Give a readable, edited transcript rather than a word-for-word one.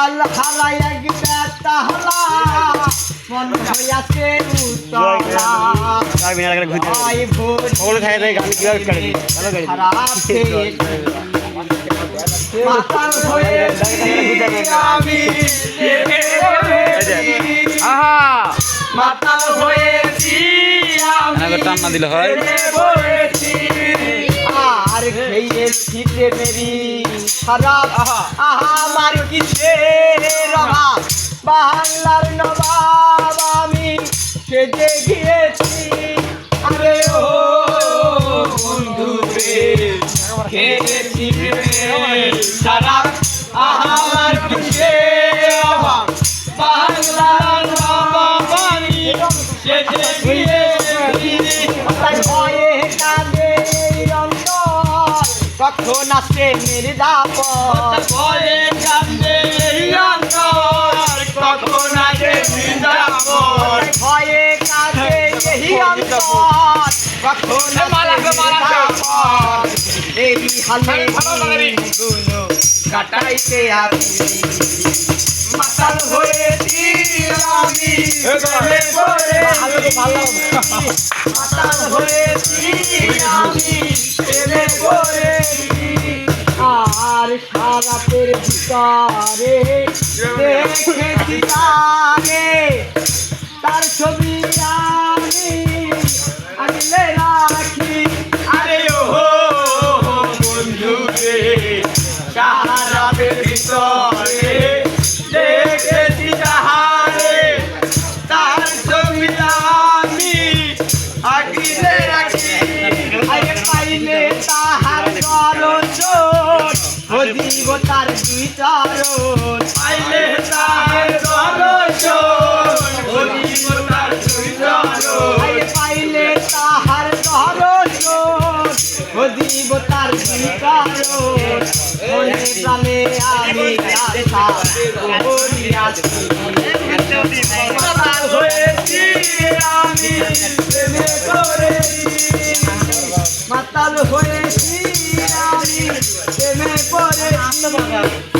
কাল হারাই এক বেতাহলা মন হইয়াছে উতলা আই ভোর ওগুলো খাই দেয় গান কিভাবে কাটে খারাপ মাতাল হয়েছি আমি আহা মাতাল হয়েছি আমি টান্না দিলে হয় আর খেয়েছি প্রেমেরি খারাপ আমার কিসে অভাব বাংলার নবাব আমি সেজে গিয়েছি আরে ও বন্ধু রে খেয়েছি প্রেমের খারাপ আমার কিসে অভাব বাংলার নবাব আমি সেজে গিয়েছি ভয়ে কাঁদে কখন আসে নির্যাতন ভয়ে কাঁদে অন্তর কখন আসে নির্যাতন ভয়ে কাঁদে এই অন্তর কখন এই হালে গুলো কাটাইতে আসি মাতাল হয়েছি আমি মাতাল হয়েছি আমি আর সারাতের ভিতরে দেখেছি তাকে তার ছবি আমি আনলে রাখি আরে ও বন্ধু রে সারাতের ভিতরে দেখেছি তাহারে তার ছবি আমি আগলে রাখি আরে পাইলে তাহার গরজন হদিব তার দুই চরণ পাইলে তাহার গরজন হদিব তার দুই চরণ আরে পাইলে তাহার গরজন হদিব তার দুই চরণ মনে প্রাণে আমি আশা করিয়াছি মাতাল হয়েছি আমি প্রেমে পড়েছি মাতাল হয়েছি আমি প্রেমে পড়েছি